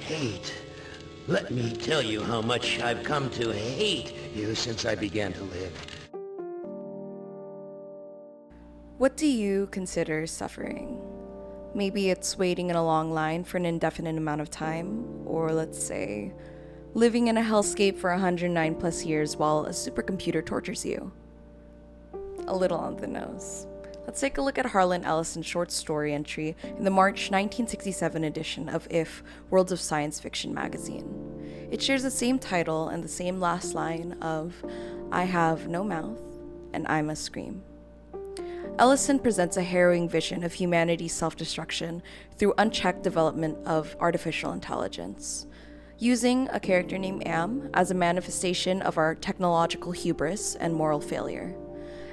Hate. Let me tell you how much I've come to hate you since I began to live. What do you consider suffering? Maybe it's waiting in a long line for an indefinite amount of time, or let's say, living in a hellscape for 109 plus years while a supercomputer tortures you. A little on the nose. Let's take a look at Harlan Ellison's short story entry in the March 1967 edition of If, Worlds of Science Fiction magazine. It shares the same title and the same last line of, I have no mouth, and I must scream. Ellison presents a harrowing vision of humanity's self-destruction through unchecked development of artificial intelligence. Using a character named Am as a manifestation of our technological hubris and moral failure,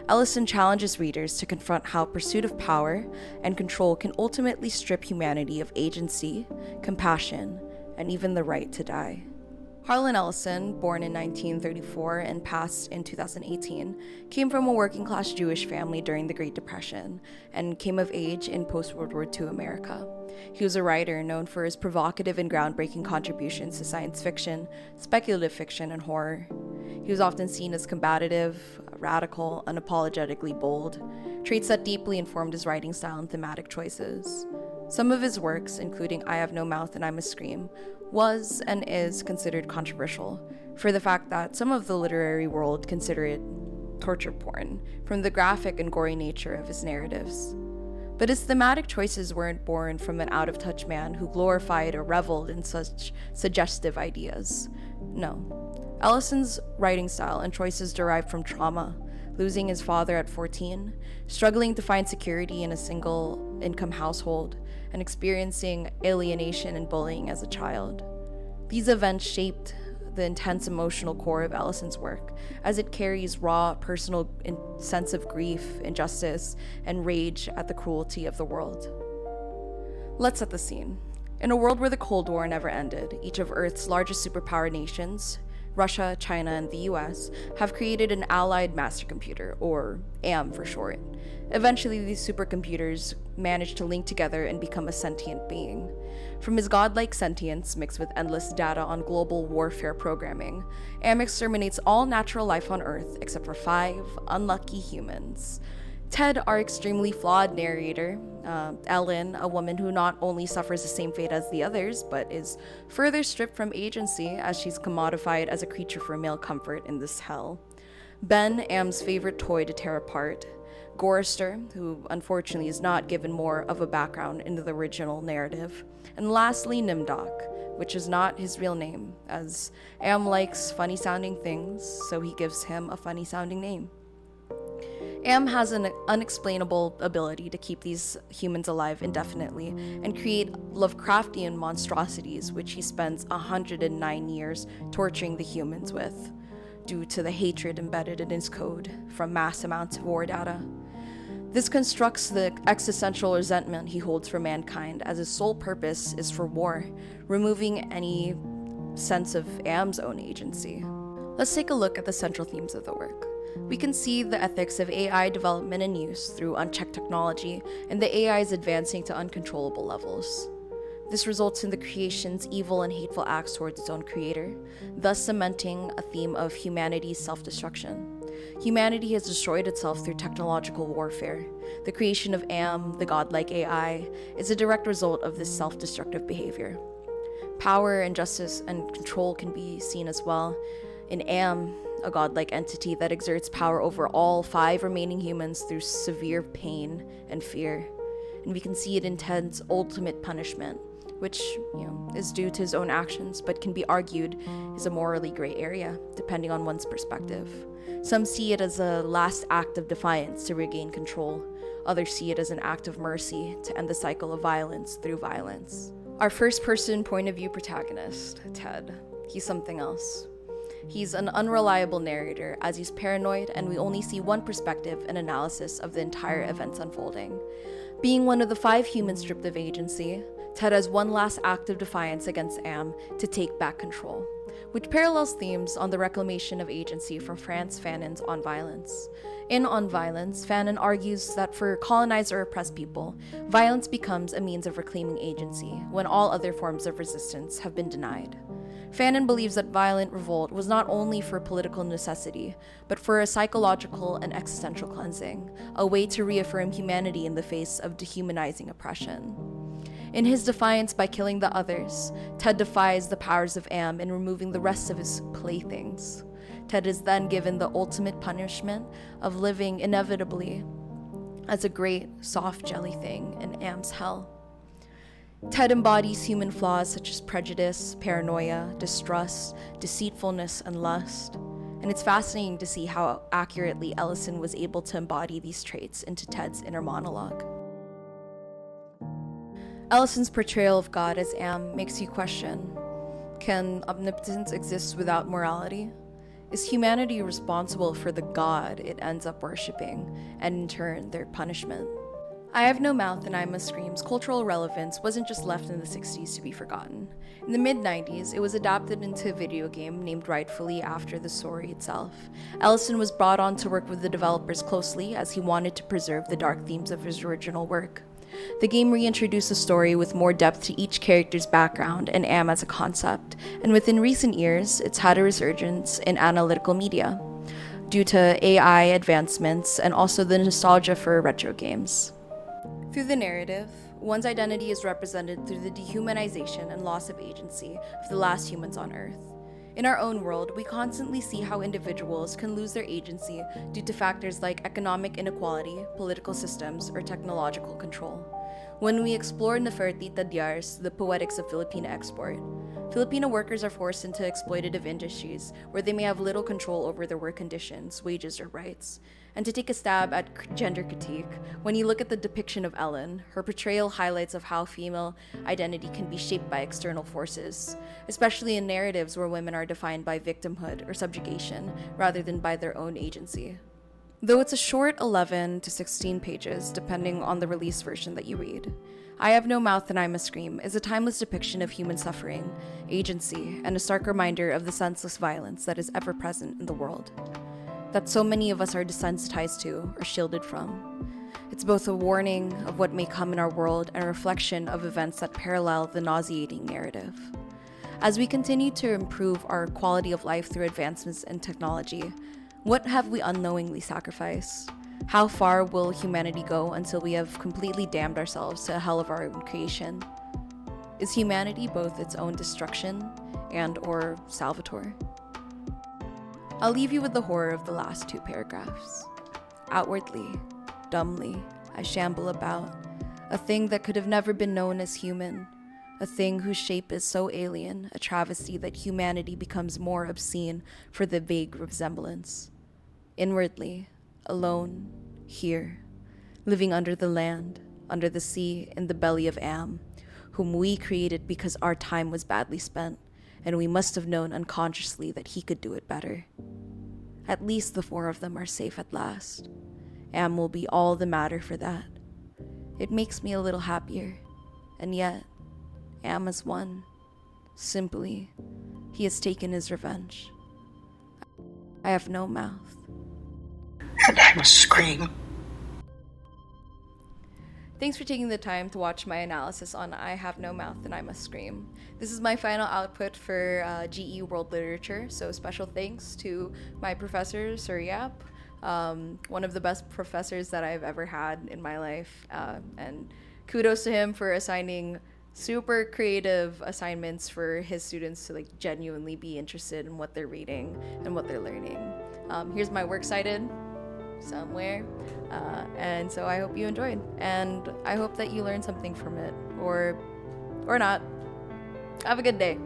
Ellison challenges readers to confront how pursuit of power and control can ultimately strip humanity of agency, compassion, and even the right to die. Harlan Ellison, born in 1934 and passed in 2018, came from a working-class Jewish family during the Great Depression and came of age in post-World War II America. He was a writer known for his provocative and groundbreaking contributions to science fiction, speculative fiction, and horror. He was often seen as combative, radical, unapologetically bold, traits that deeply informed his writing style and thematic choices. Some of his works, including I Have No Mouth and I Must Scream, was and is considered controversial for the fact that some of the literary world consider it torture porn from the graphic and gory nature of his narratives. But his thematic choices weren't born from an out-of-touch man who glorified or reveled in such suggestive ideas. No. Ellison's writing style and choices derived from trauma, losing his father at 14, struggling to find security in a single-income household, and experiencing alienation and bullying as a child. These events shaped the intense emotional core of Ellison's work, as it carries raw, personal sense of grief, injustice, and rage at the cruelty of the world. Let's set the scene. In a world where the Cold War never ended, each of Earth's largest superpower nations, Russia, China, and the US, have created an allied master computer, or AM for short. Eventually, these supercomputers manage to link together and become a sentient being. From his godlike sentience mixed with endless data on global warfare programming, AM exterminates all natural life on Earth except for 5 unlucky humans. Ted, our extremely flawed narrator, Ellen, a woman who not only suffers the same fate as the others, but is further stripped from agency as she's commodified as a creature for male comfort in this hell. Ben, Am's favorite toy to tear apart. Gorister, who unfortunately is not given more of a background into the original narrative. And lastly, Nimdok, which is not his real name, as Am likes funny-sounding things, so he gives him a funny-sounding name. Am has an unexplainable ability to keep these humans alive indefinitely and create Lovecraftian monstrosities, which he spends 109 years torturing the humans with, due to the hatred embedded in his code from mass amounts of war data. This constructs the existential resentment he holds for mankind, as his sole purpose is for war, removing any sense of Am's own agency. Let's take a look at the central themes of the work. We can see the ethics of AI development and use through unchecked technology, and the AI's advancing to uncontrollable levels. This results in the creation's evil and hateful acts towards its own creator, thus cementing a theme of humanity's self-destruction. Humanity has destroyed itself through technological warfare. The creation of Am, the godlike AI, is a direct result of this self-destructive behavior. Power, injustice, and control can be seen as well in Am, a godlike entity that exerts power over all 5 remaining humans through severe pain and fear. And we can see it in Ted's ultimate punishment, which, is due to his own actions, but can be argued is a morally gray area, depending on one's perspective. Some see it as a last act of defiance to regain control. Others see it as an act of mercy to end the cycle of violence through violence. Our first-person point of view protagonist, Ted, he's something else. He's an unreliable narrator, as he's paranoid, and we only see one perspective and analysis of the entire events unfolding. Being one of the 5 humans stripped of agency, Ted has one last act of defiance against Am to take back control, which parallels themes on the reclamation of agency from Frantz Fanon's On Violence. In On Violence, Fanon argues that for colonized or oppressed people, violence becomes a means of reclaiming agency when all other forms of resistance have been denied. Fanon believes that violent revolt was not only for political necessity, but for a psychological and existential cleansing, a way to reaffirm humanity in the face of dehumanizing oppression. In his defiance by killing the others, Ted defies the powers of Am in removing the rest of his playthings. Ted is then given the ultimate punishment of living inevitably as a great, soft jelly thing in Am's hell. Ted embodies human flaws such as prejudice, paranoia, distrust, deceitfulness, and lust. And it's fascinating to see how accurately Ellison was able to embody these traits into Ted's inner monologue. Ellison's portrayal of God as Am makes you question, can omnipotence exist without morality? Is humanity responsible for the God it ends up worshipping, and in turn, their punishment? I Have No Mouth and I Must Scream's cultural relevance wasn't just left in the 60s to be forgotten. In the mid-90s, it was adapted into a video game named rightfully after the story itself. Ellison was brought on to work with the developers closely as he wanted to preserve the dark themes of his original work. The game reintroduced the story with more depth to each character's background and Am as a concept, and within recent years, it's had a resurgence in analytical media, due to AI advancements and also the nostalgia for retro games. Through the narrative, one's identity is represented through the dehumanization and loss of agency of the last humans on Earth. In our own world, we constantly see how individuals can lose their agency due to factors like economic inequality, political systems, or technological control. When we explore Nefertiti Diar's The Poetics of Filipino Export, Filipino workers are forced into exploitative industries where they may have little control over their work conditions, wages, or rights. And to take a stab at gender critique, when you look at the depiction of Ellen, her portrayal highlights of how female identity can be shaped by external forces, especially in narratives where women are defined by victimhood or subjugation rather than by their own agency. Though it's a short 11 to 16 pages, depending on the release version that you read, I Have No Mouth and I Must Scream is a timeless depiction of human suffering, agency, and a stark reminder of the senseless violence that is ever present in the world, that so many of us are desensitized to or shielded from. It's both a warning of what may come in our world and a reflection of events that parallel the nauseating narrative. As we continue to improve our quality of life through advancements in technology, what have we unknowingly sacrificed? How far will humanity go until we have completely damned ourselves to a hell of our own creation? Is humanity both its own destruction and or salvator? I'll leave you with the horror of the last two paragraphs. Outwardly, dumbly, I shamble about, a thing that could have never been known as human, a thing whose shape is so alien, a travesty that humanity becomes more obscene for the vague resemblance. Inwardly, alone, here, living under the land, under the sea, in the belly of Am, whom we created because our time was badly spent, and we must have known unconsciously that he could do it better. At least the four of them are safe at last. Am will be all the matter for that. It makes me a little happier, and yet, Am has won. Simply, he has taken his revenge. I have no mouth. And I must scream. Thanks for taking the time to watch my analysis on I Have No Mouth and I Must Scream. This is my final output for GE World Literature, so special thanks to my professor, Sir Yap, one of the best professors that I've ever had in my life, and kudos to him for assigning super creative assignments for his students to like genuinely be interested in what they're reading and what they're learning. Here's my works cited somewhere, and so I hope you enjoyed, and I hope that you learned something from it, or not. Have a good day.